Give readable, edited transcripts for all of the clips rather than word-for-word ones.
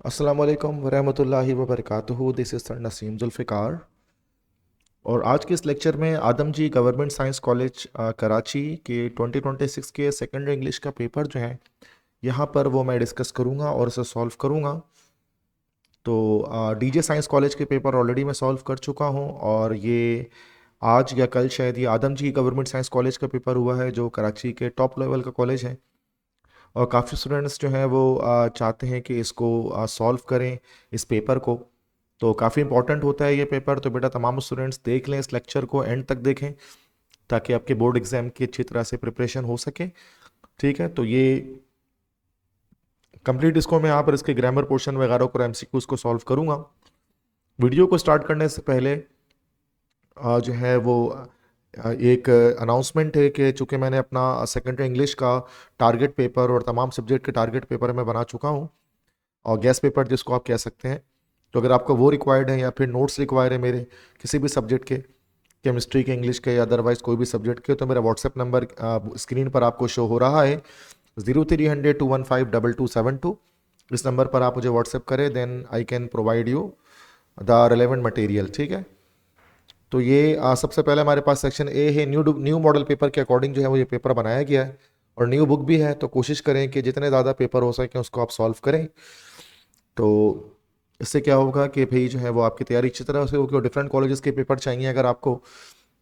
अस्सलाम वालेकुम वरहमतुल्लाहि वबरकातुहू। This is sir Naseem Zulfiqar. और आज के इस लेक्चर में Adamjee government science college Karachi के 2026 के सेकेंड इंग्लिश का पेपर जो है यहाँ पर वो मैं डिस्कस करूँगा और उसे सॉल्व करूँगा। तो डीजे साइंस कॉलेज के पेपर ऑलरेडी मैं सॉल्व कर चुका हूँ, और ये आज या कल शायद ये आदमजी गवर्नमेंट साइंस कॉलेज का पेपर हुआ है, जो कराची के टॉप लेवल का कॉलेज है। और काफ़ी स्टूडेंट्स जो हैं वो चाहते हैं कि इसको सॉल्व करें, इस पेपर को। तो काफ़ी इंपॉर्टेंट होता है ये पेपर, तो बेटा तमाम स्टूडेंट्स देख लें, इस लेक्चर को एंड तक देखें ताकि आपके बोर्ड एग्ज़ाम की अच्छी तरह से प्रिपरेशन हो सके। ठीक है, तो ये कंप्लीट इसको मैं यहाँ पर इसके ग्रामर पोर्शन वगैरह को एमसीक्यूज को सॉल्व करूँगा। वीडियो को स्टार्ट करने से पहले जो है वो एक अनाउंसमेंट है कि चूँकि मैंने अपना सेकेंडरी इंग्लिश का टारगेट पेपर और तमाम सब्जेक्ट के टारगेट पेपर मैं बना चुका हूँ, और गेस्ट पेपर जिसको आप कह सकते हैं। तो अगर आपको वो रिक्वायर्ड है या फिर नोट्स रिक्वायर है मेरे किसी भी सब्जेक्ट के, केमिस्ट्री के, इंग्लिश के या अदरवाइज कोई भी सब्जेक्ट के, तो मेरा व्हाट्सएप नंबर स्क्रीन पर आपको शो हो रहा है 0300 215 2272। इस नंबर पर आप मुझे व्हाट्सएप करें, then I can provide you the relevant material. ठीक है, तो ये सबसे पहले हमारे पास सेक्शन ए है, न्यू मॉडल पेपर के अकॉर्डिंग जो है वो ये पेपर बनाया गया है, और न्यू बुक भी है। तो कोशिश करें कि जितने ज़्यादा पेपर हो सके उसको आप सॉल्व करें। तो इससे क्या होगा कि भाई जो है वो आपकी तैयारी अच्छी तरह से होगी। और डिफरेंट कॉलेजेस के पेपर चाहिए अगर आपको,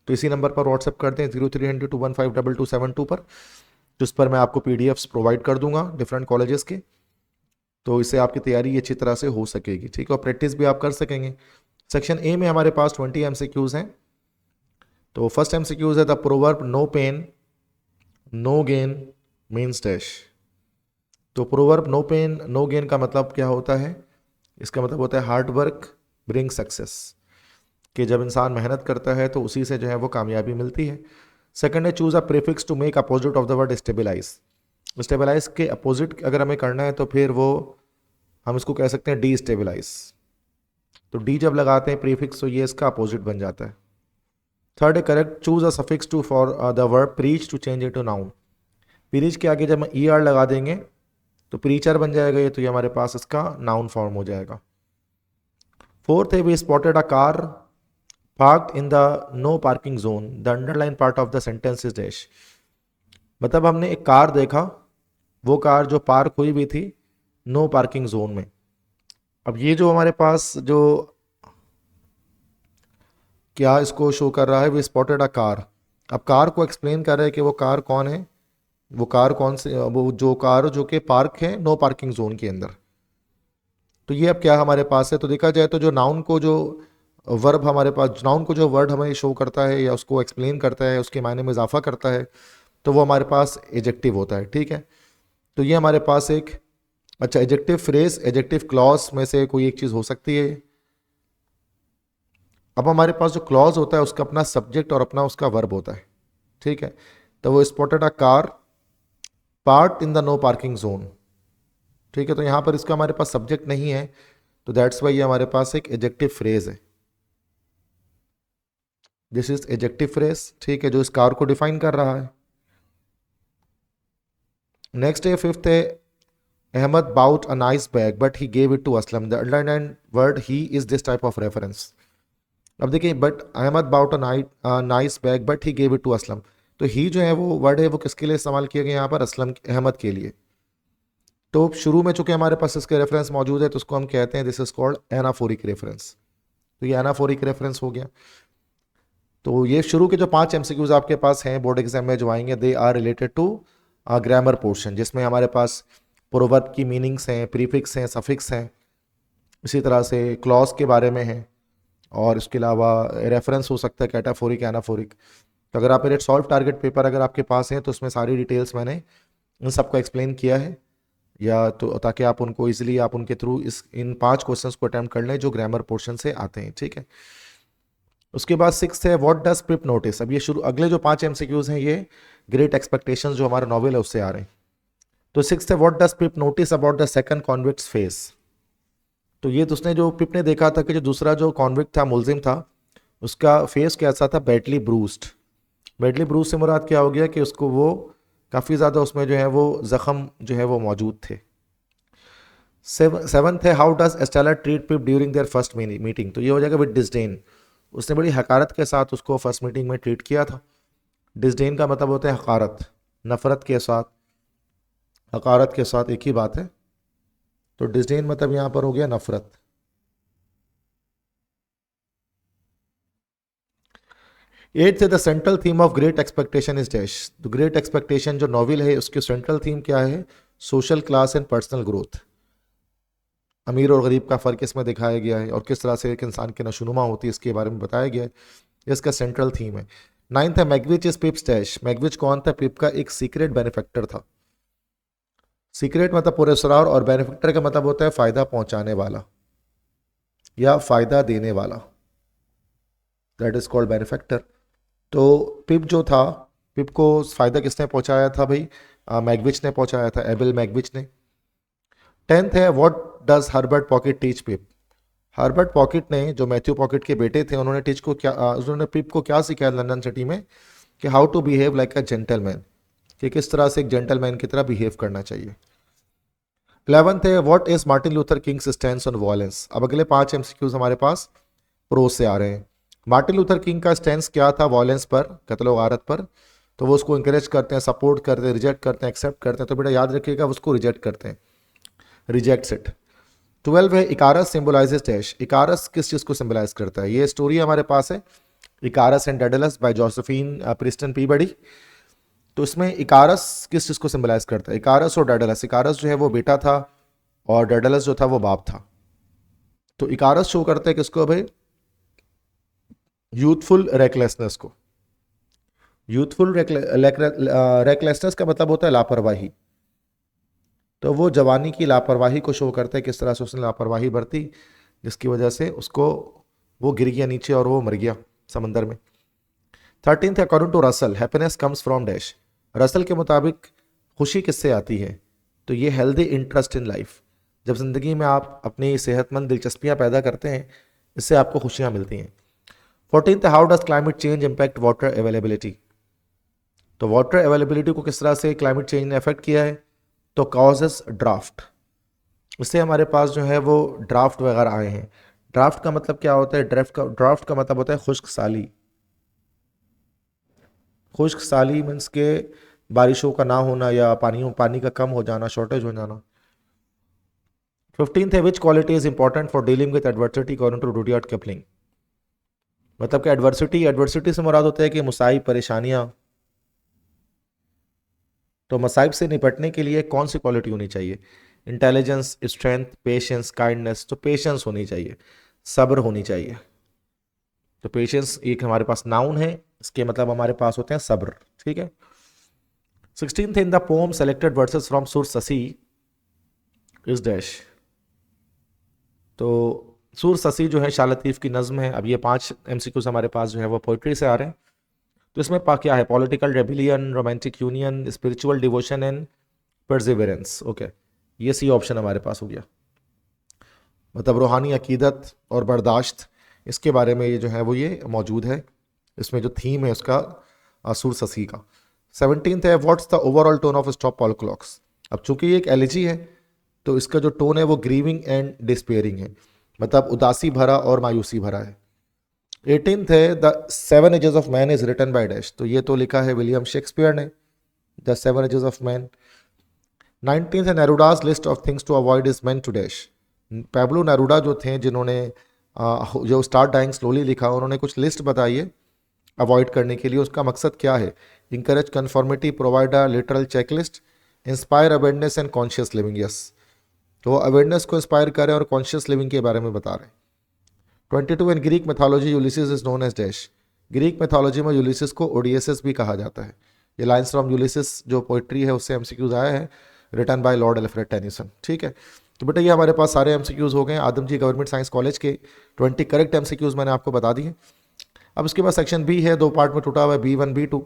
तो इसी नंबर पर व्हाट्सएप कर दें 0300 215 2272 पर, जिस पर मैं आपको पीडीएफ्स प्रोवाइड कर दूंगा डिफरेंट कॉलेजेस के। तो इससे आपकी तैयारी अच्छी तरह से हो सकेगी। ठीक है, और प्रैक्टिस भी आप कर सकेंगे। सेक्शन ए में हमारे पास 20 एमसीक्यूज हैं। तो फर्स्ट एमसीक्यूज है the proverb no pain no gain means dash. तो proverb no pain no gain का मतलब क्या होता है? इसका मतलब होता है हार्ड वर्क ब्रिंग सक्सेस, कि जब इंसान मेहनत करता है तो उसी से जो है वो कामयाबी मिलती है। सेकंड है choose a prefix to make opposite of the word stabilise. Stabilise के अपोजिट अगर हमें करना है तो फिर वो हम इसको कह सकते हैं डी स्टेबलाइज। तो डी जब लगाते हैं प्रीफिक्स तो ये इसका अपोजिट बन जाता है। थर्ड है correct choose a suffix to for the verb preach to change it to noun. Preach के आगे जब हम ई आर लगा देंगे तो प्रीचर बन जाएगा ये, तो ये हमारे पास इसका नाउन फॉर्म हो जाएगा। फोर्थ है we spotted a car parked in the no parking zone, the underline part of the sentence is dash. मतलब हमने एक कार देखा, वो कार जो पार्क हुई भी थी नो पार्किंग जोन में। अब ये जो हमारे पास जो क्या इसको शो कर रहा है, वी स्पॉटेड अ कार। अब कार को एक्सप्लेन कर रहा है कि वो कार कौन है, वो कार कौन से, वो जो कार जो कि पार्क है नो पार्किंग जोन के अंदर। तो ये अब क्या हमारे पास है, तो देखा जाए तो जो नाउन को जो वर्ब हमारे पास, नाउन को जो वर्ड हमें शो करता है या उसको एक्सप्लेन करता है, उसके मायने में इजाफा करता है, तो वो हमारे पास एजेक्टिव होता है। ठीक है, तो ये हमारे पास एक अच्छा एजेक्टिव फ्रेज, एजेक्टिव क्लॉज में से कोई एक चीज़ हो सकती है। अब हमारे पास जो क्लॉज होता है उसका अपना सब्जेक्ट और अपना उसका वर्ब होता है। ठीक है, तो वो spotted a car part in the no parking zone. ठीक है, तो यहाँ पर इसका हमारे पास सब्जेक्ट नहीं है, तो दैट्स वाई ये हमारे पास एक एजेक्टिव फ्रेज है। दिस इज एजेक्टिव फ्रेज, ठीक है, जो इस कार को डिफाइन कर रहा है। नेक्स्ट है फिफ्थ है Ahmad bought a nice bag but he gave it to Aslam, the underline word he is this type of reference. अब देखिए, but Ahmad bought a nice bag but he gave it to Aslam, तो he जो है वो word है वो किसके लिए इस्तेमाल किया गया यहाँ पर? असलम, अहमद के लिए। तो शुरू में चूंकि हमारे पास इसके रेफरेंस मौजूद है तो उसको हम कहते हैं this is called anaphoric reference. तो ये एनाफोरिक रेफरेंस हो गया। तो ये शुरू के जो 5 एमसीक्यूज आपके पास हैं बोर्ड एग्जाम में जो आएंगे, they are related to grammar portion, जिसमें हमारे पास प्रोवर्ब की मीनिंग्स हैं, प्रीफिक्स हैं, सफिक्स हैं, इसी तरह से क्लॉज के बारे में है, और इसके अलावा रेफरेंस हो सकता है कैटाफोरिक, एनाफोरिक। तो अगर आप मेरे सॉल्व टारगेट पेपर अगर आपके पास हैं तो उसमें सारी डिटेल्स मैंने इन सबको एक्सप्लेन किया है, या तो ताकि आप उनको इजीली आप उनके थ्रू इस इन 5 क्वेश्चंस को अटैम्प्ट कर लें जो ग्रामर पोर्शन से आते हैं। ठीक है, उसके बाद 6 है व्हाट डज पिप नोटिस। अब ये शुरू अगले जो 5 एमसीक्यूज हैं ये ग्रेट एक्सपेक्टेशंस जो हमारा नॉवेल है उससे आ रहे हैं। तो 6 है what does pip notice about the second convicts face. तो ये तो उसने जो पिप ने देखा था कि जो दूसरा जो कॉन्विक्ट था, मुलजिम था, उसका फेस कैसा था? Badly bruised. बैडली ब्रूज से मुराद क्या हो गया कि उसको वो काफ़ी ज़्यादा उसमें जो है वो ज़ख्म जो है वो मौजूद थे। सेवंथ है how does Estella treat pip during their first meeting, तो ये हो जाएगा विद डिसडेन, उसने बड़ी हकारत के साथ उसको फर्स्ट मीटिंग में ट्रीट किया था। डिसडेन का मतलब होता है हकारत, नफरत के साथ, हकारत के साथ एक ही बात है, तो डिसडेन मतलब यहां पर हो गया नफरत। एट्थ है the central theme of great expectation is dash, तो ग्रेट एक्सपेक्टेशन जो नॉवल है उसकी सेंट्रल थीम क्या है, social class and personal growth, अमीर और गरीब का फ़र्क इसमें दिखाया गया है और किस तरह से एक इंसान की नशोनुमा होती है इसके बारे में बताया गया है, इसका सेंट्रल थीम है। नाइन्थ है मैगविच इज पिप्स डैश, मैगविच कौन था, पिप का एक सीक्रेट बेनिफैक्टर था। सीक्रेट मतलब पुरस्कार और बेनिफैक्टर का मतलब होता है फायदा पहुंचाने वाला या फायदा देने वाला, दैट इज कॉल्ड बेनिफैक्टर। तो पिप जो था, पिप को फायदा किसने पहुंचाया था भाई, मैगविच ने पहुंचाया था, एबल मैगविच ने। टेंथ है what does Herbert pocket teach pip, Herbert pocket ने जो मैथ्यू पॉकेट के बेटे थे उन्होंने टीच को क्या उन्होंने पिप को क्या सिखाया लंदन सिटी में, कि how to behave like a gentleman, कि किस तरह से एक जेंटलमैन की तरह बिहेव करना चाहिए। 11th है what is Martin Luther Kings stand on violence, अब अगले 5 एमसीक्यूज हमारे पास प्रोज से आ रहे हैं। मार्टिन लूथर किंग का स्टैंड क्या था वॉयलेंस पर, कत्ल व गारत पर, तो वो उसको इंकरेज करते हैं, सपोर्ट करते हैं, रिजेक्ट करते हैं, एक्सेप्ट करते हैं, तो बेटा याद रखिएगा उसको रिजेक्ट करते हैं, रिजेक्ट्स इट। 12 है इकारस सिंबलाइजेस डैश, इकारस किस चीज़ को सिंबलाइज करता है, ये स्टोरी हमारे पास है Icarus and Daedalus by Josephine Preston Peabody. तो इसमें इकारस किस चीज़ को सिंबलाइज करता है, इकारस और डेडलस, इकारस जो है वो बेटा था और डेडलस जो था वो बाप था। तो इकारस शो करते हैं किसको भाई, यूथफुल रेकलेसनेस को, यूथफुल रेकलेसनेस का मतलब होता है लापरवाही, तो वो जवानी की लापरवाही को शो करता है, किस तरह से उसने लापरवाही बरती जिसकी वजह से उसको वो गिर गया नीचे और वो मर गया समंदर में। 13th according to Russell happiness comes from dash, Russell के मुताबिक खुशी किससे आती है, तो ये हेल्दी इंटरेस्ट इन लाइफ, जब ज़िंदगी में आप अपनी सेहतमंद दिलचस्पियां पैदा करते हैं इससे आपको खुशियां मिलती हैं। 14th how does climate change impact water availability, तो वाटर अवेलेबिलिटी को किस तरह से क्लाइमेट चेंज ने अफेक्ट किया है, तो कॉजेस ड्राफ्ट, इससे हमारे पास जो है वो ड्राफ्ट वगैरह आए हैं। ड्राफ्ट का मतलब क्या होता है, ड्राफ्ट का मतलब होता है खुश्क साली, खुश्क साली मीन्स के बारिशों का ना होना या पानी का कम हो जाना, शॉर्टेज हो जाना। 15th है which quality is important for dealing with adversity according to Rudyard Kipling, मतलब कि एडवर्सिटी से मुराद होता है कि मुसाइब परेशानियां, तो मसाइब से निपटने के लिए कौन सी क्वालिटी होनी चाहिए, इंटेलिजेंस, स्ट्रेंथ, पेशेंस, काइंडनेस, तो पेशेंस होनी चाहिए, सब्र होनी चाहिए। तो पेशेंस एक हमारे पास नाउन है, इसके मतलब हमारे पास होते हैं सब्र, ठीक है। 16th in the pome selected versus from सुर ससी इज डैश, तो सुर ससी जो है शाह लतीफ़ की नज़्म है। अब ये 5 एमसीक्यूज हमारे पास जो है वो पोइट्री से आ रहे हैं, तो इसमें क्या है, political rebellion, romantic union, spiritual devotion and perseverance, okay, ये सी ऑप्शन हमारे पास हो गया, मतलब रूहानी अकीदत और बर्दाश्त, इसके बारे में ये जो है वो ये मौजूद है, इसमें जो थीम है उसका सुर ससी का। 17th है what's the overall tone of stop all clocks, अब चूंकि ये एक एलिजी है तो इसका जो टोन है वो ग्रीविंग एंड डिस्पेयरिंग है, मतलब उदासी भरा और मायूसी भरा है। 18th है the 7 ages of man is written by dash, तो ये तो लिखा है विलियम शेक्सपियर ने, the 7 ages of man. 19th है Neruda's list of things to avoid is meant to dash, Pablo Neruda जो थे जिन्होंने जो स्टार्ट डाइंग स्लोली लिखा, उन्होंने कुछ लिस्ट बताई है अवॉइड करने के लिए, उसका मकसद क्या है, encourage conformity, provide a literal checklist, inspire awareness and conscious living, yes, तो अवेयरनेस को इंस्पायर करें और कॉन्शियस लिविंग के बारे में बता रहे हैं। 22 in Greek mythology Ulysses is known as dash, Greek mythology में यूलिसिस को ओडियसिस भी कहा जाता है, ये लाइन्स फ्रॉम यूलिसिस जो पोइट्री है उससे एमसीक्यूज आया है, written by Lord Alfred Tennyson, ठीक है। तो बेटा ये हमारे पास सारे एमसीक्यूज हो गए आदमजी गवर्नमेंट साइंस कॉलेज के 20 करेक्ट एमसीक्यूज मैंने आपको बता दिए। अब इसके बाद सेक्शन बी है, 2 पार्ट में टूटा हुआ है, B1 B2।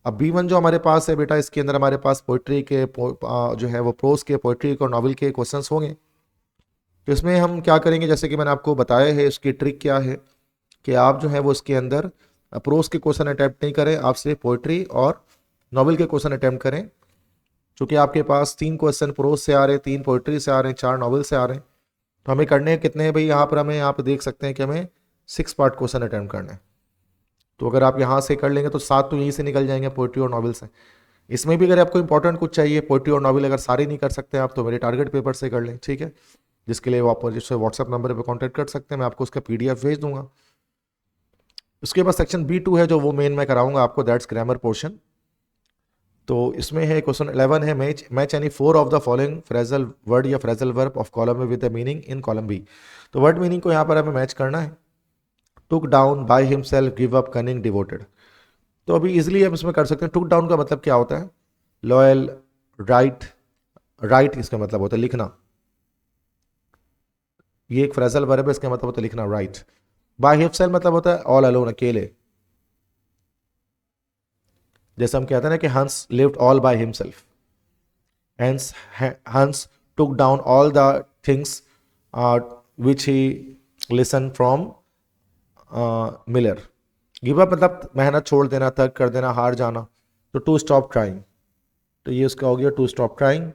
अब B1 जो हमारे पास है बेटा, इसके अंदर हमारे पास पोइट्री के जो है वो प्रोज के, पोइट्री के और नॉवल के क्वेश्चंस होंगे। तो इसमें हम क्या करेंगे, जैसे कि मैंने आपको बताया है, इसकी ट्रिक क्या है कि आप जो है वो इसके अंदर प्रोज के क्वेश्चन अटैम्प्ट नहीं करें, आप सिर्फ पोइट्री और नॉवल के क्वेश्चन अटैम्प्ट करें, चूँकि आपके पास 3 क्वेश्चन प्रोज से आ रहे हैं, 3 पोइट्री से आ रहे हैं, 4 नॉवल से आ रहे हैं, तो हमें करने हैं कितने हैं भाई? यहाँ पर हमें यहाँ पे देख सकते हैं कि हमें 6 पार्ट क्वेश्चन अटेम्प्ट करने हैं। तो अगर आप यहाँ से कर लेंगे तो 7 तो यहीं से निकल जाएंगे पोइट्री और नॉवल से। इसमें भी अगर आपको इंपॉर्टेंट कुछ चाहिए पोइट्री और नॉवल, अगर सारे नहीं कर सकते आप तो मेरे टारगेट पेपर से कर लें, ठीक है, जिसके लिए आप जिससे व्हाट्सएप नंबर पर कॉन्टैक्ट कर सकते हैं, मैं आपको उसका PDF भेज दूंगा। उसके बाद सेक्शन B2 है जो वो मेन मैं कराऊंगा आपको, दैट्स ग्रामर पोर्शन। तो इसमें है क्वेश्चन 11 है, match any 4 of the following phrasal word या फ्रेजल वर्ब ऑफ कॉलम में with the meaning in column B। तो वर्ड मीनिंग को यहाँ पर हमें मैच करना है। टुक down, by himself, give up, cunning, devoted. तो अभी इजिली हम इसमें कर सकते हैं। टुक डाउन का मतलब क्या होता है? लॉयल, राइट, राइट इसका मतलब होता है लिखना, ये एक फ्रेजल वर्ब है, इसका मतलब होता है लिखना, राइट। बाय हिमसेल्फ मतलब होता है ऑल अलोन, अकेले। जैसे हम कहते हैं ना कि हंस लिव्ड ऑल बाय हिमसेल्फ, हंस टुक down all the things which he listen from Miller. Give up मतलब मेहनत छोड़ देना, थक कर देना, हार जाना। तो टू स्टॉप ट्राइंग, तो ये उसका हो गया टू स्टॉप ट्राइंग।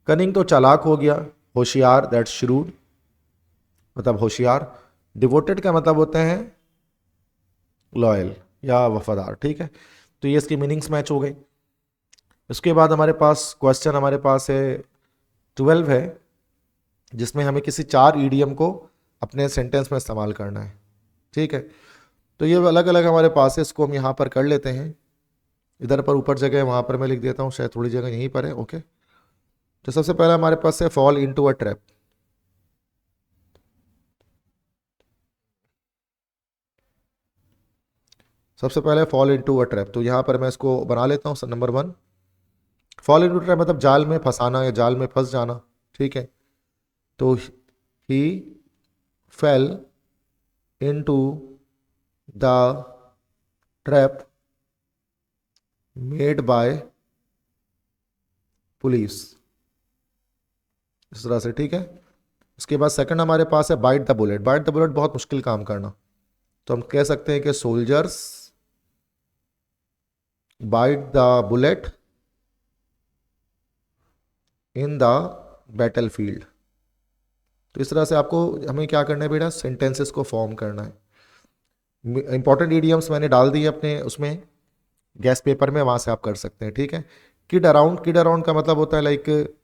कनिंग तो चालाक हो गया, होशियार, दैट्स श्रूड मतलब होशियार। डिवोटेड का मतलब होते हैं लॉयल या वफादार, ठीक है। तो ये इसकी मीनिंग्स मैच हो गई। उसके बाद हमारे पास क्वेश्चन हमारे पास है 12 है, जिसमें हमें किसी 4 ईडियम को अपने सेंटेंस में इस्तेमाल करना है, ठीक है। तो ये अलग अलग हमारे पास है, इसको हम यहाँ पर कर लेते हैं। इधर पर ऊपर जगह वहाँ पर मैं लिख देता हूँ, शायद थोड़ी जगह यहीं पर है, ओके। तो सबसे पहला हमारे पास है फॉल इनटू अ ट्रैप। सबसे पहले फॉल इनटू अ ट्रैप, तो यहाँ पर मैं इसको बना लेता हूँ नंबर 1। फॉल इनटू ट्रैप मतलब जाल में फंसाना या जाल में फंस जाना, ठीक है। तो he fell into the trap made by police, इस तरह से, ठीक है। उसके बाद सेकंड हमारे पास है bite the bullet. Bite the bullet बहुत मुश्किल काम करना, तो हम कह सकते हैं कि soldiers bite the bullet in the battlefield. तो इस तरह से आपको हमें क्या करना है बेटा? सेंटेंसेस को फॉर्म करना है। इंपॉर्टेंट इडियम्स मैंने डाल दिए अपने उसमें गैस पेपर में, वहां से आप कर सकते हैं, ठीक है। किड अराउंड, किड अराउंड का मतलब होता है लाइक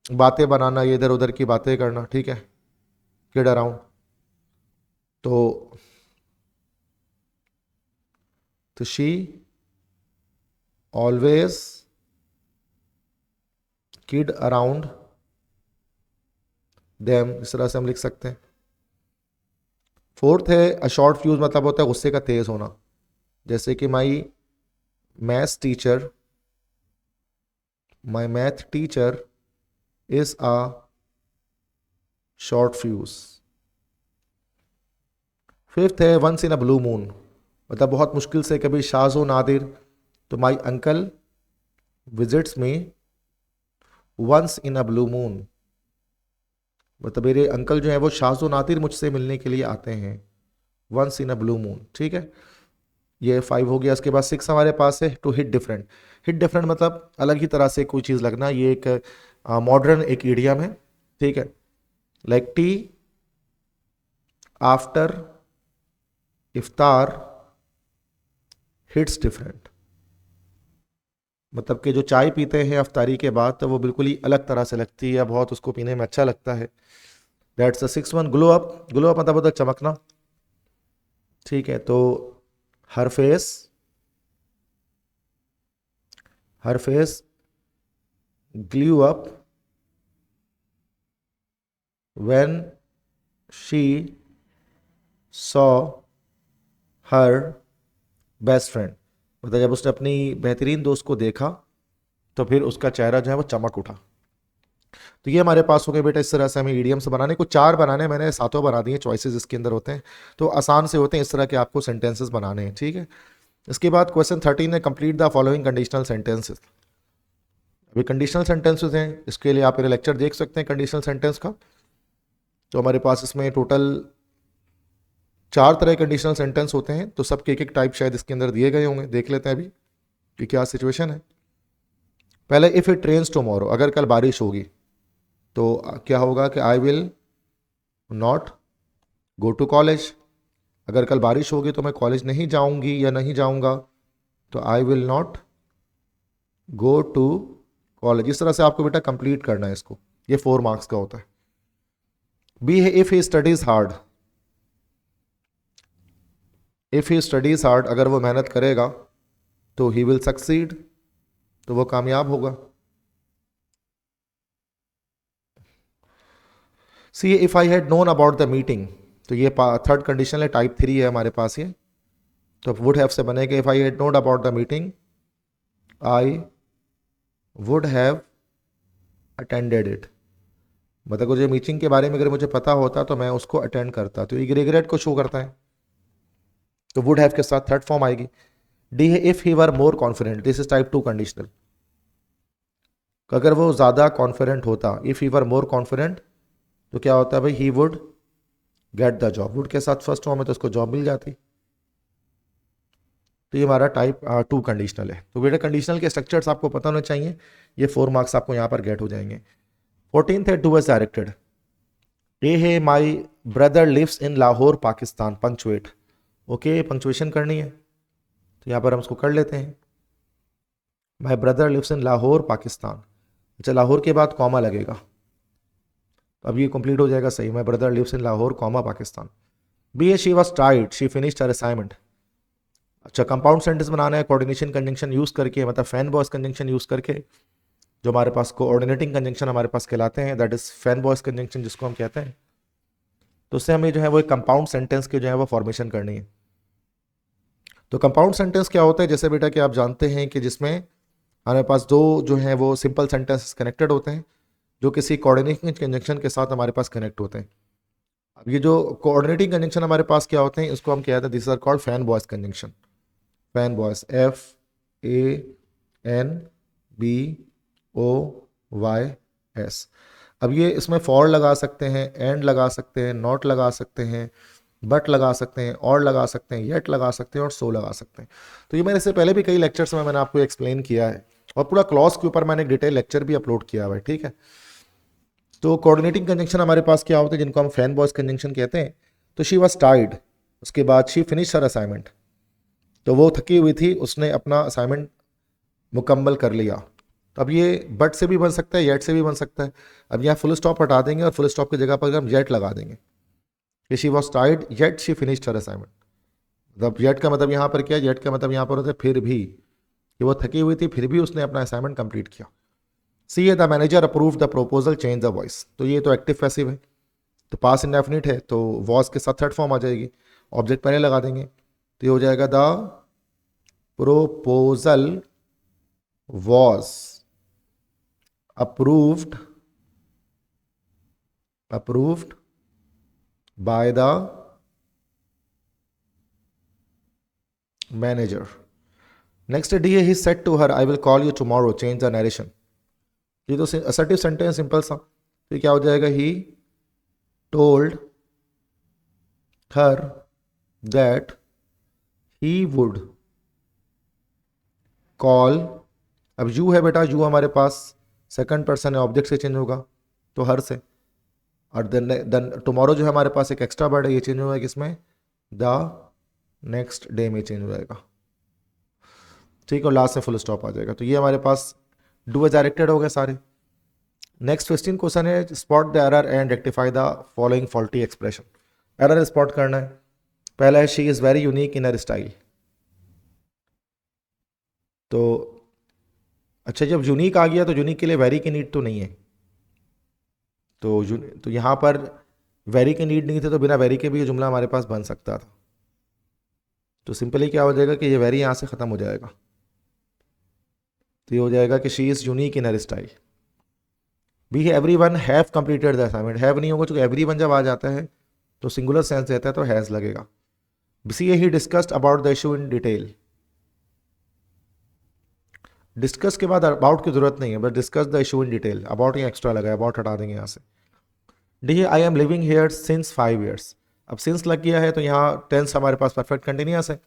बातें बनाना, ये इधर उधर की बातें करना, ठीक है, किड अराउंड। तो she always kid around them, इस तरह से हम लिख सकते हैं। फोर्थ है अ शॉर्ट फ्यूज, मतलब होता है गुस्से का तेज होना, जैसे कि my math teacher is a short fuse. Fifth है once in a blue moon, मतलब बहुत मुश्किल से कभी शाज़ो नादिर। तो my uncle visits me once in a blue moon, मतलब मेरे अंकल जो है वो शाज़ो नादिर मुझसे मिलने के लिए आते हैं, once in a blue moon, ठीक है। ये 5 हो गया। इसके बाद 6 हमारे पास है to hit different. Hit different मतलब अलग ही तरह से कोई चीज़ लगना, ये एक मॉडर्न एक इडियम है, ठीक है। लाइक टी आफ्टर इफ्तार हिट्स डिफरेंट, मतलब कि जो चाय पीते हैं अफ्तारी के बाद तो वो बिल्कुल ही अलग तरह से लगती है या बहुत उसको पीने में अच्छा लगता है। That's the 6 one. Glow up, glow up मतलब होता है चमकना, ठीक है। तो her face glow up when she saw her best friend, मतलब जब उसने अपनी बेहतरीन दोस्त को देखा तो फिर उसका चेहरा जो है वो चमक उठा। तो ये हमारे पास हो गए बेटा। इस तरह से हमें ईडियम्स बनाने को 4 बनाने, मैंने 7 बना दिए, चॉइसेस इसके अंदर होते हैं तो आसान से होते हैं, इस तरह के आपको सेंटेंसेस बनाने हैं, ठीक है। इसके बाद क्वेश्चन 13 है complete the following conditional sentences. अभी कंडीशनल सेंटेंसेस हैं, इसके लिए आप मेरे लेक्चर देख सकते हैं कंडीशनल सेंटेंस का। तो हमारे पास इसमें टोटल 4 तरह के कंडीशनल सेंटेंस होते हैं, तो सबके एक एक टाइप शायद इसके अंदर दिए गए होंगे, देख लेते हैं अभी कि क्या सिचुएशन है। पहले इफ़ इट ट्रेन्स टुमारो, अगर कल बारिश होगी तो क्या होगा कि I will not go to college. अगर कल बारिश होगी तो मैं कॉलेज नहीं जाऊंगी या नहीं जाऊंगा, तो I will not go to college. इस तरह से आपको बेटा कंप्लीट करना है इसको, ये 4 मार्क्स का होता है। बी है if he studies hard, if he studies hard, अगर वो मेहनत करेगा तो ही विल सक्सीड, तो वो कामयाब होगा। See if I had known about the meeting, तो ये थर्ड कंडीशन है, टाइप 3 है हमारे पास ये, तो वुड हैव से बनेगा if I had known about the meeting I would have attended it. मतलब जो मीटिंग के बारे में अगर मुझे पता होता तो मैं उसको अटेंड करता, तो ये रिग्रेट को शो करता है, तो वुड हैव के साथ थर्ड फॉर्म आएगी। डी है if he were more confident, this is type 2 conditional. अगर वो ज़्यादा कॉन्फिडेंट होता, if he were more confident, तो क्या होता है भाई, he would get the job, would के साथ फर्स्ट फॉर्म है तो उसको जॉब मिल जाती। तो ये हमारा टाइप 2 कंडीशनल है। तो बेटा कंडीशनल के स्ट्रक्चर्स आपको पता होने चाहिए, ये 4 मार्क्स आपको यहाँ पर गेट हो जाएंगे। 14th है टू डायरेक्टेड। ए है my brother lives in Lahore Pakistan, punctuate. Okay, punctuation करनी है तो यहाँ पर हम उसको कर लेते हैं, my brother lives in Lahore Pakistan. अच्छा, लाहौर के बाद कॉमा लगेगा, तो अब ये कंप्लीट हो जाएगा सही, my brother lives in Lahore comma Pakistan. B है शी वॉज टाइड शी फिनिश्ड हर असाइनमेंट। अच्छा, कंपाउंड सेंटेंस बनाना है कोऑर्डिनेशन कंजंक्शन यूज़ करके, मतलब फैन बॉयस कंजंक्शन यूज़ करके, जो हमारे पास कोऑर्डिनेटिंग कंजंक्शन हमारे पास कहलाते हैं, that is FANBOYS conjunction जिसको हम कहते हैं। तो उससे हमें जो है वो एक कंपाउंड सेंटेंस के जो है वो फॉर्मेशन करनी है। तो कंपाउंड सेंटेंस क्या होता है, जैसे बेटा कि आप जानते हैं कि जिसमें हमारे पास दो जो है वो सिंपल सेंटेंस कनेक्टेड होते हैं, जो किसी कोऑर्डिनेटिंग कंजंक्शन के साथ हमारे पास कनेक्ट होते हैं। अब ये जो कोऑर्डिनेटिंग कंजंक्शन हमारे पास क्या होते हैं, इसको हम कहते हैं this are called FANBOYS conjunction. FANBOYS, FANBOYS। अब ये इसमें फॉर लगा सकते हैं, एंड लगा सकते हैं, नॉट लगा सकते हैं, बट लगा सकते हैं, और लगा सकते हैं, येट लगा सकते हैं, और सो लगा सकते हैं। तो ये मैंने से पहले भी कई लेक्चर्स में मैंने आपको एक्सप्लेन किया है, और पूरा क्लॉज के ऊपर मैंने एक डिटेल लेक्चर भी अपलोड किया हुआ है, ठीक है। तो कोऑर्डिनेटिंग कंजंक्शन हमारे पास क्या होते हैं, जिनको हम फैन बॉयस कंजंक्शन कहते हैं। तो शी वॉज टाइड, उसके बाद शी फिनिश हर असाइनमेंट, तो वो थकी हुई थी, उसने अपना असाइनमेंट मुकम्मल कर लिया। तो अब ये बट से भी बन सकता है, येट से भी बन सकता है। अब यहाँ फुल स्टॉप हटा देंगे और फुल स्टॉप की जगह पर हम येट लगा देंगे। She was tied yet she finished her assignment. मतलब येट का मतलब यहाँ पर क्या है, येट का मतलब यहाँ पर होता है फिर भी, कि वो थकी हुई थी फिर भी उसने अपना असाइनमेंट कंप्लीट किया। सी है the manager approve the proposal change the voice. तो ये तो एक्टिव पैसिव है, तो पास इंडेफिनिट है, तो वॉज के साथ थर्ड फॉर्म आ जाएगी, ऑब्जेक्ट पहले लगा देंगे, तो ये हो जाएगा the proposal was approved by the manager. Next D, he said to her I will call you tomorrow, change the narration। ये तो assertive sentence सिंपल सा, तो क्या हो जाएगा, he told her that he would call. अब you है बेटा, यू हमारे पास सेकंड पर्सन है, ऑब्जेक्ट से चेंज होगा तो हर से, और देन टुमारो जो है हमारे पास एक एक्स्ट्रा वर्ड है, ये चेंज होगा किसमें, द नेक्स्ट डे में चेंज हो जाएगा, ठीक है, और लास्ट में फुल स्टॉप आ जाएगा। तो ये हमारे पास डू एज डायरेक्टेड हो गए सारे। नेक्स्ट 15 क्वेश्चन है spot the error and rectify the following faulty expression. Error spot करना है। पहला है she is very unique in her style. तो अच्छा, जब यूनिक आ गया तो यूनिक के लिए वेरी की नीड तो नहीं है, तो यहाँ पर वेरी की नीड नहीं थी, तो बिना वेरी के भी ये जुमला हमारे पास बन सकता था। तो सिंपली क्या हो जाएगा कि ये वेरी यहाँ से ख़त्म हो जाएगा, तो ये हो जाएगा कि she is unique in her style. B है every one have completed the assignment. Have नहीं होगा, क्योंकि एवरी वन जब आ जाता है तो सिंगुलर सेंस रहता है, तो हैज़ लगेगा। सी है ही discussed about the issue in detail. Discuss के बाद अबाउट की जरूरत नहीं है, but discuss the issue in detail, about यहाँ एक्स्ट्रा लगा है, अबाउट हटा देंगे यहाँ से। D I am living here since 5 years। अब सिंस लग गया है तो यहाँ टेंस हमारे पास परफेक्ट कंटिन्यूअस है,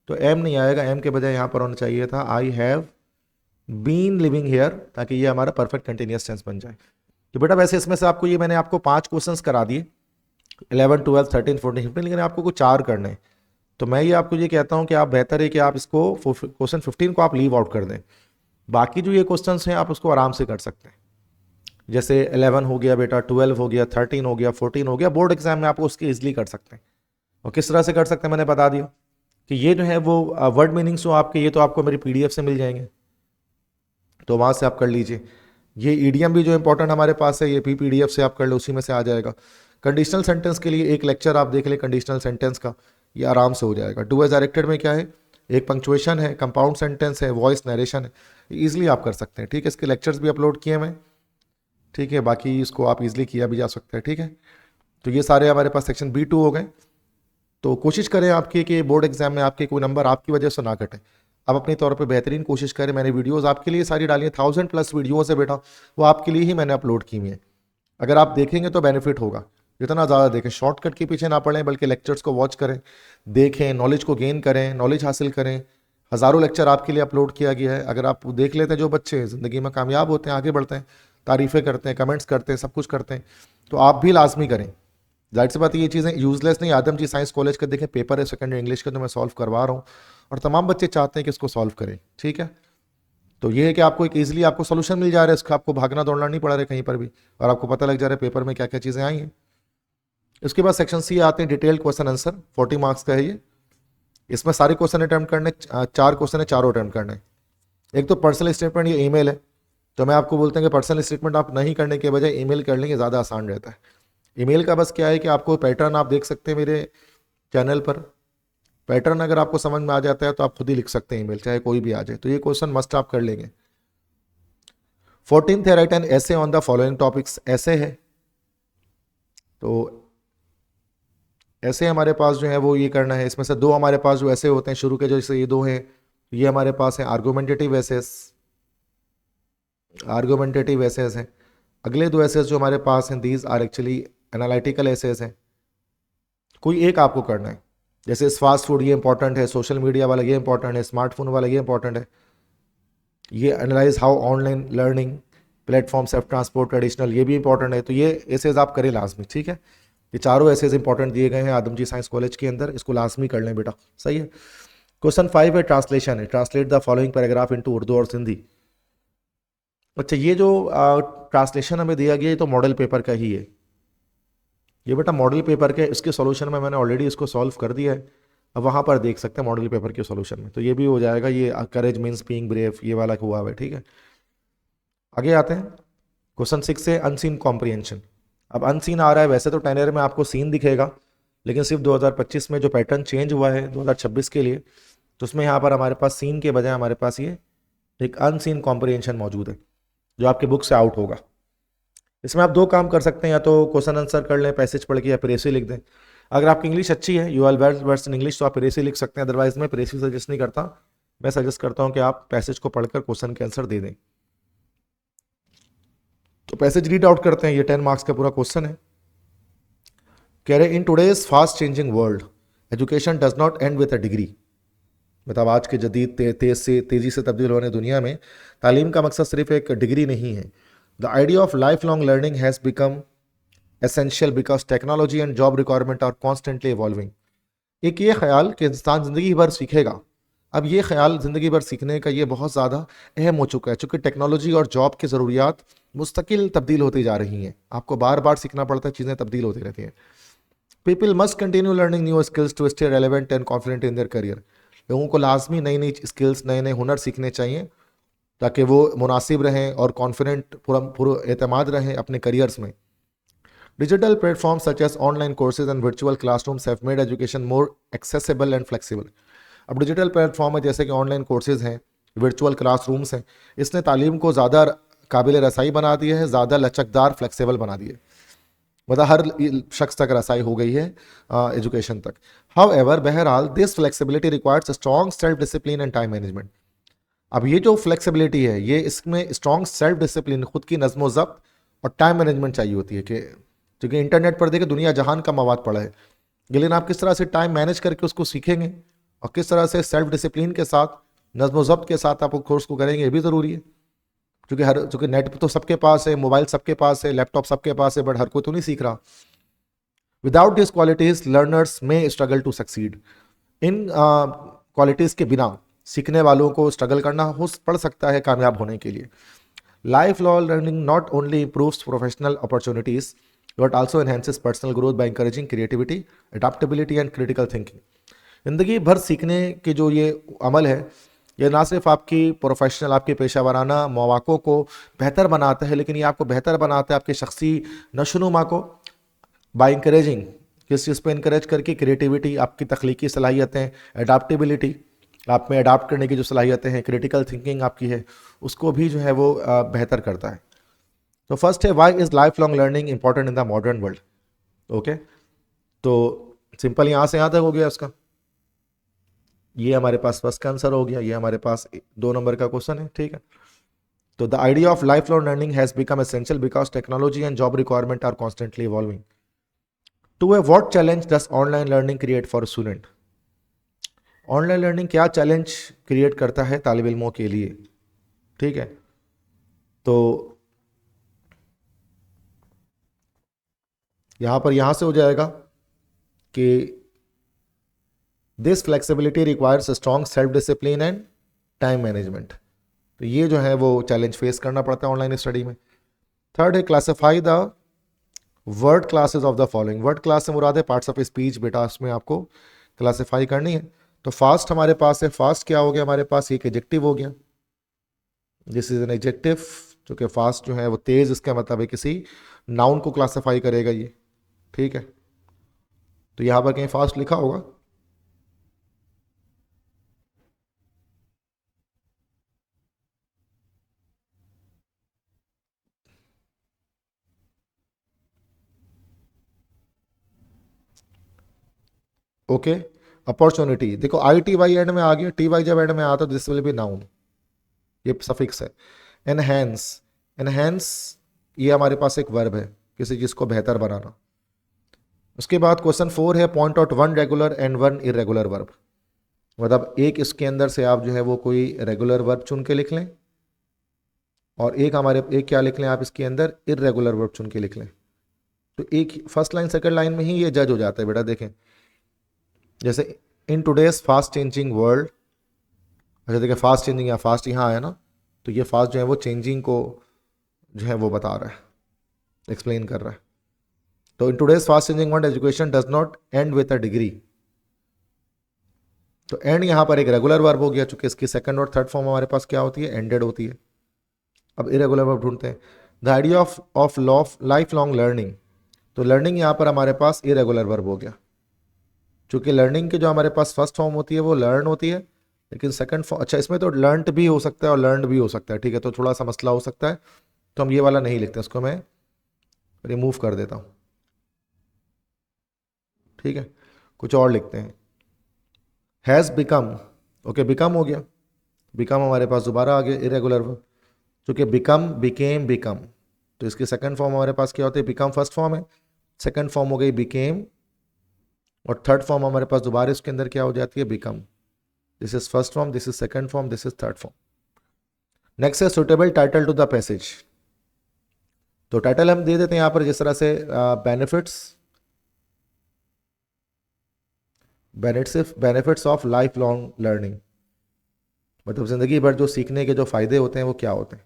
तो एम नहीं आएगा, एम के बजाय यहाँ पर होना चाहिए था I have been living here, ताकि ये हमारा परफेक्ट कंटिन्यूअस टेंस बन जाए। तो बेटा वैसे इसमें से आपको ये मैंने आपको 5 क्वेश्चंस करा दिए, 11, 12, 13, 14, 15, लेकिन आपको कुछ 4 करने हैं। तो मैं ये आपको ये कहता हूँ कि आप बेहतर है कि आप इसको क्वेश्चन 15 को आप लीव आउट कर दें। बाकी जो ये क्वेश्चंस हैं आप उसको आराम से कर सकते हैं। जैसे 11 हो गया बेटा, 12 हो गया, 13 हो गया, 14 हो गया, बोर्ड एग्जाम में आपको उसके इजिली कर सकते हैं। और किस तरह से कर सकते हैं मैंने बता दिया कि ये जो है वो वर्ड मीनिंग्स जो आपके, ये तो आपको मेरी पीडीएफ से मिल जाएंगे, तो वहाँ से आप कर लीजिए। ये ईडीएम भी जो इंपॉर्टेंट हमारे पास है, ये भी पीडीएफ से आप कर लो, उसी में से आ जाएगा। कंडीशनल सेंटेंस के लिए एक लेक्चर आप देख ले कंडीशनल सेंटेंस का, ये आराम से हो जाएगा। डू एज डायरेक्टेड में क्या है, एक पंक्चुएशन है, कंपाउंड सेंटेंस है, वॉइस नरेशन है, ईजिली आप कर सकते हैं। ठीक है, इसके लेक्चर्स भी अपलोड किए मैं, ठीक है, बाकी इसको आप इजीली किया भी जा सकता है। ठीक है, तो ये सारे हमारे पास सेक्शन B2 हो गए। तो कोशिश करें आपकी कि बोर्ड एग्जाम में आपके कोई नंबर आपकी वजह से ना कटे। आप अपने तौर पे बेहतरीन कोशिश करें। मैंने वीडियोस आपके लिए सारी डाली हैं, 1000+ वीडियोस है बेटा, वो आपके लिए ही मैंने अपलोड की हुई है। अगर आप देखेंगे तो बेनिफिट होगा, जितना ज़्यादा देखें, शॉर्टकट के पीछे ना पड़ें, बल्कि लेक्चर्स को वॉच करें, देखें, नॉलेज को गेन करें, नॉलेज हासिल करें। हज़ारों लेक्चर आपके लिए अपलोड किया गया है। अगर आप देख लेते हैं, जो बच्चे ज़िंदगी में कामयाब होते हैं, आगे बढ़ते हैं, तारीफ़ें करते हैं, कमेंट्स करते हैं, सब कुछ करते हैं, तो आप भी लाजमी करें। जाहिर सी बात है ये चीज़ें यूजलेस नहीं। आदम जी साइंस कॉलेज का देखें पेपर है सेकंड इंग्लिश का, तो मैं सॉल्व करवा रहा हूँ और तमाम बच्चे चाहते हैं कि इसको सॉल्व करें। ठीक है, तो ये है कि आपको एक ईजिली आपको सोल्यूशन मिल जा रहा है इसका, आपको भागना दौड़ना नहीं पड़ रहा है कहीं पर भी, और आपको पता लग जा रहा है पेपर में क्या क्या चीज़ें आई हैं। इसके बाद सेक्शन C आते हैं, डिटेल्ड क्वेश्चन आंसर, 40 मार्क्स का है ये। इसमें सारे क्वेश्चन अटैम्प्ट करने, 4 क्वेश्चन है, चारों अटैम्प्ट करने। एक तो पर्सनल स्टेटमेंट, ये ईमेल है, तो मैं आपको बोलते हैं कि पर्सनल स्टेटमेंट आप नहीं करने के बजाय ईमेल कर लेंगे, ज़्यादा आसान रहता है। ईमेल का बस क्या है कि आपको पैटर्न आप देख सकते हैं मेरे चैनल पर, पैटर्न अगर आपको समझ में आ जाता है तो आप खुद ही लिख सकते हैं ईमेल, चाहे कोई भी आ जाए। तो ये क्वेश्चन मस्ट आप कर लेंगे। 14th है, राइट एन ऐसे ऑन द फॉलोइंग टॉपिक्स, ऐसे है। तो ऐसे हमारे पास जो है वो ये करना है। इसमें से 2 हमारे पास जो ऐसे होते हैं शुरू के, जैसे ये 2 हैं, ये हमारे पास है आर्गुमेंटेटिव एसेस, आर्गुमेंटेटिव एसेस हैं। अगले 2 एसेस जो हमारे पास हैं, these are actually analytical essays हैं। कोई एक आपको करना है, जैसे फास्ट फूड ये इंपॉर्टेंट है, सोशल मीडिया वाला ये इंपॉर्टेंट है, स्मार्टफोन वाला ये इंपॉर्टेंट है, ये analyse how online learning platform self transport traditional, ये भी इंपॉर्टेंट है। तो ये एसेज आप करें लाजमी। ठीक है, ये चारों एसेज इंपॉर्टेंट दिए गए हैं आदम जी साइंस कॉलेज के अंदर, इसको लाजमी कर लें बेटा। सही है। क्वेश्चन 5 है, ट्रांसलेशन है, translate the following paragraph into Urdu और सिंधी। अच्छा, ये जो ट्रांसलेशन हमें दिया गया, ये तो मॉडल पेपर का ही है, ये बेटा मॉडल पेपर के, इसके सॉल्यूशन में मैंने ऑलरेडी इसको सॉल्व कर दिया है। अब वहाँ पर देख सकते हैं मॉडल पेपर के सॉल्यूशन में, तो ये भी हो जाएगा। ये करेज मीन्स बीइंग ब्रेव, ये वाला हुआ है। ठीक है, आगे आते हैं। क्वेश्चन 6 है, अनसीन कॉम्प्रिहेंशन। अब अनसीन आ रहा है, वैसे तो टेनर में आपको सीन दिखेगा, लेकिन सिर्फ 2025 में जो पैटर्न चेंज हुआ है 2026 के लिए, तो उसमें यहाँ पर हमारे पास सीन के बजाय हमारे पास ये एक अनसीन कॉम्प्रिहेंशन मौजूद है, जो आपके बुक से आउट होगा। इसमें आप 2 काम कर सकते हैं, या तो क्वेश्चन आंसर कर लें पैसेज पढ़ के, या फिर ऐसे लिख दें। अगर आपकी इंग्लिश अच्छी है, you are well versed in English, तो आप ऐसे लिख सकते हैं। अदरवाइज मैं ऐसे सजेस्ट नहीं करता, मैं सजेस्ट करता हूँ कि आप पैसेज को पढ़कर क्वेश्चन के आंसर दे दें। तो पैसेज रीड आउट करते हैं, ये 10 मार्क्स का पूरा क्वेश्चन है। कह रहे in today's fast changing world education does not and with a degree. मतलब आज के जदीद तेजी से तब्दील होने दुनिया में तालीम का मकसद सिर्फ एक डिग्री नहीं है। The idea of life long learning has become essential because technology and job requirement are constantly evolving. एक ये ख्याल कि इंसान ज़िंदगी भर सीखेगा, अब ये ख्याल ज़िंदगी भर सीखने का ये बहुत ज़्यादा अहम हो चुका है, चूँकि टेक्नोलॉजी और जॉब की ज़रूरियात मुस्तकिल तब्दील होती जा रही हैं। आपको बार बार सीखना पड़ता है, चीज़ें तब्दील होती रहती हैं। People must continue learning new skills to stay relevant and confident in their career. लोगों को लाजमी नई नई स्किल्स, नए नए हुनर सीखने चाहिए, ताकि वो मुनासिब रहें और कॉन्फिडेंट, पूरा एतमाद रहें अपने करियर्स में। Digital platforms such as online courses and virtual classrooms have made education more accessible and flexible. अब डिजिटल प्लेटफॉर्म है, जैसे कि ऑनलाइन कोर्सेज हैं, वर्चुअल क्लासरूम्स हैं, इसने तालीम को ज़्यादा काबिल रसाई बना दिया है, ज़्यादा लचकदार, फ्लेक्सिबल बना दिया है। मतलब हर शख्स तक रसाई हो गई है एजुकेशन तक। हाउ एवर, बहरहाल, this flexibility requires strong self discipline and time management. अब ये जो फ्लेक्सिबिलिटी है, ये इसमें स्ट्रॉन्ग सेल्फ डिसिप्लिन, खुद की नज़्म ज़ब्त और टाइम मैनेजमेंट चाहिए होती है। कि क्योंकि इंटरनेट पर देखिए दुनिया जहान का मवाद पड़ा है, लेकिन आप किस तरह से टाइम मैनेज करके उसको सीखेंगे और किस तरह से सेल्फ डिसिप्लिन के साथ नज़्म ज़ब्त के साथ आप कोर्स को करेंगे, ये भी ज़रूरी है, क्योंकि नेट तो सबके पास है, मोबाइल सबके पास है, लैपटॉप सबके पास है, बट हर कोई तो नहीं सीख रहा। Without this qualities learners may struggle to succeed. इन क्वालिटीज़ के बिना सीखने वालों को स्ट्रगल करना पड़ सकता है कामयाब होने के लिए। Life long learning not only improves professional opportunities but also enhances personal growth by encouraging creativity, adaptability and critical thinking. जिंदगी भर सीखने के जो ये अमल है, ये ना सिर्फ आपकी प्रोफेशनल, आपके पेशा वराना मौक़ों को बेहतर बनाता है, लेकिन ये आपको बेहतर बनाता है आपके शख्सी नशोनुमा को बाय इंकरेजिंग, किस चीज़ पे इंकरेज करके, क्रिएटिविटी, आपकी तख्लीकी सलाहियतें, अडाप्टेबिलिटी, आप में अडाप्ट करने की जो सलाहियतें हैं, क्रिटिकल थिंकिंग आपकी है, उसको भी जो है वो बेहतर करता है। तो फर्स्ट है, why is life long learning important in the modern world. Okay, तो सिंपल यहाँ से यहाँ तक हो गया उसका। ये हमारे पास फर्स्ट का आंसर हो गया, ये हमारे पास 2 नंबर का क्वेश्चन है, ठीक है। तो the idea of life long learning has become essential because technology and job requirement are constantly evolving. Two A what challenge does online learning create for student. Online learning क्या challenge create करता है तालिब इल्मों के लिए, ठीक है। तो यहाँ से हो जाएगा कि this flexibility requires strong self discipline and time management. तो ये जो है वो चैलेंज फेस करना पड़ता है ऑनलाइन स्टडी में। थर्ड है, classify the word classes of the following. Word class से मुराद है पार्ट्स ऑफ स्पीच, बेटा उसमें आपको क्लासिफाई करनी है। तो फास्ट हमारे पास है, फास्ट क्या हो गया हमारे पास, एक एडजेक्टिव हो गया, दिस इज एन एडजेक्टिव, जो कि फास्ट जो है वो तेज, इसका मतलब है किसी नाउन को क्लासिफाई करेगा ये, ठीक है। तो यहाँ पर कहीं फास्ट लिखा होगा, ओके। अपॉर्चुनिटी देखो, आई टी वाई एंड में आ गया, टी वाई जब एंड में आता तो दिस विल बी नाउन, ये सफिक्स है। एनहेंस, एनहेंस ये हमारे पास एक वर्ब है, किसी चीज़ को बेहतर बनाना। उसके बाद क्वेश्चन 4 है, point out 1 regular and 1 irregular verb. मतलब एक इसके अंदर से आप जो है वो कोई रेगुलर वर्ब चुन के लिख लें, और एक क्या लिख लें आप इसके अंदर, इरेगुलर वर्ब चुन के लिख लें। तो एक फर्स्ट लाइन सेकंड लाइन में ही ये जज हो जाता है बेटा। देखें, जैसे in today's fast changing world, अच्छा देखिए फास्ट चेंजिंग या फास्ट यहाँ आया ना, तो ये फास्ट जो है वो चेंजिंग को जो है वो बता रहा है, एक्सप्लेन कर रहा है। तो in today's fast changing world education does not and with a degree. तो एंड यहाँ पर एक रेगुलर वर्ब हो गया, चूंकि इसकी सेकंड और थर्ड फॉर्म हमारे पास क्या होती है, एंडेड होती है। अब इरेगुलर वर्ब ढूंढते हैं। The idea of life long learning, तो लर्निंग यहाँ पर हमारे पास इरेगुलर वर्ब हो गया, चूंकि लर्निंग के जो हमारे पास फर्स्ट फॉर्म होती है वो लर्न होती है, लेकिन सेकंड फॉर्म, अच्छा इसमें तो लर्नड भी हो सकता है और लर्नड भी हो सकता है, ठीक है। तो थोड़ा सा मसला हो सकता है, तो हम ये वाला नहीं लिखते, इसको मैं रिमूव कर देता हूँ, ठीक है। कुछ और लिखते हैं, हैज़ बिकम, ओके बिकम हो गया, बिकम हमारे पास दोबारा आ गया इरेगुलर वर्ब, चूंकि बिकम, बिकेम, बिकम, तो इसकी सेकंड फॉर्म हमारे पास क्या होती है, बिकम फर्स्ट फॉर्म है, सेकंड फॉर्म हो गई बिकेम, और थर्ड फॉर्म हमारे पास दोबारा इसके अंदर क्या हो जाती है, become. This is first form, this is second form, this is third form. Next है suitable title to the passage. तो टाइटल हम दे देते हैं यहाँ पर जिस तरह से benefits of life long learning, मतलब जिंदगी भर जो सीखने के जो फायदे होते हैं वो क्या होते हैं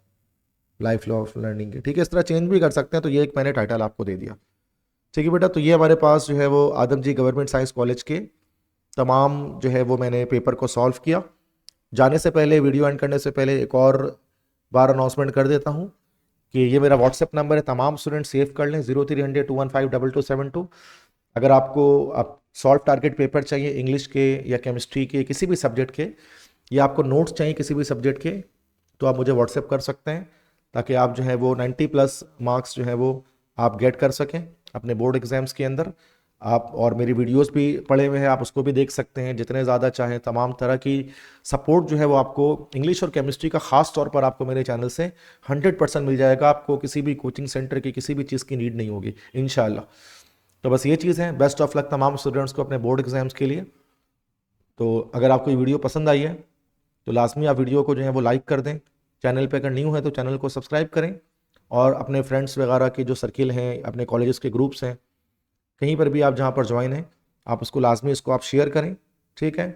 लाइफ लॉन्ग लर्निंग के, ठीक है। इस तरह चेंज भी कर सकते हैं, तो ये एक मैंने टाइटल आपको दे दिया, ठीक है बेटा। तो ये हमारे पास जो है वो आदमजी गवर्नमेंट साइंस कॉलेज के तमाम जो है वो मैंने पेपर को सॉल्व किया। जाने से पहले, वीडियो एंड करने से पहले एक और बार अनाउंसमेंट कर देता हूँ कि ये मेरा व्हाट्सएप नंबर है, तमाम स्टूडेंट सेव कर लें, 0300-215-2272। अगर आपको आप सॉल्व टारगेट पेपर चाहिए इंग्लिश के या केमिस्ट्री के, किसी भी सब्जेक्ट के, या आपको नोट्स चाहिए किसी भी सब्जेक्ट के, तो आप मुझे व्हाट्सएप कर सकते हैं, ताकि आप जो है वो 90+ मार्क्स जो है वो आप गेट कर सकें अपने बोर्ड एग्जाम्स के अंदर। आप और मेरी वीडियोस भी पड़े हुए हैं, आप उसको भी देख सकते हैं जितने ज़्यादा चाहें। तमाम तरह की सपोर्ट जो है वो आपको इंग्लिश और केमिस्ट्री का ख़ास तौर पर आपको मेरे चैनल से 100% मिल जाएगा। आपको किसी भी कोचिंग सेंटर की किसी भी चीज़ की नीड नहीं होगी इंशाल्लाह। तो बस ये चीज़ है। बेस्ट ऑफ लक तमाम स्टूडेंट्स को अपने बोर्ड एग्जाम्स के लिए। तो अगर आपको ये वीडियो पसंद आई है तो लाजमी आप वीडियो को जो है वो लाइक कर दें। चैनल पे अगर न्यू है तो चैनल को सब्सक्राइब करें, और अपने फ्रेंड्स वगैरह के जो सर्किल हैं, अपने कॉलेजेस के ग्रुप्स हैं, कहीं पर भी आप जहाँ पर ज्वाइन हैं, आप उसको लाजमी इसको आप शेयर करें, ठीक है,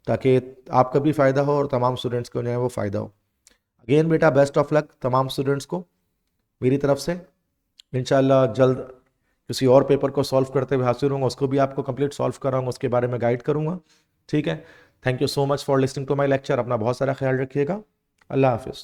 ताकि आपका भी फ़ायदा हो और तमाम स्टूडेंट्स को जो है वो फ़ायदा हो। अगेन बेटा बेस्ट ऑफ लक तमाम स्टूडेंट्स को मेरी तरफ से। इंशाल्लाह जल्द किसी और पेपर को सॉल्व करते हुए हाजिर होंगे, उसको भी आपको कंप्लीट सॉल्व कराऊंगा, उसके बारे में गाइड करूंगा, ठीक है। Thank you so much for listening to my lecture. अपना बहुत सारा ख्याल रखिएगा। अल्लाह हाफिज़।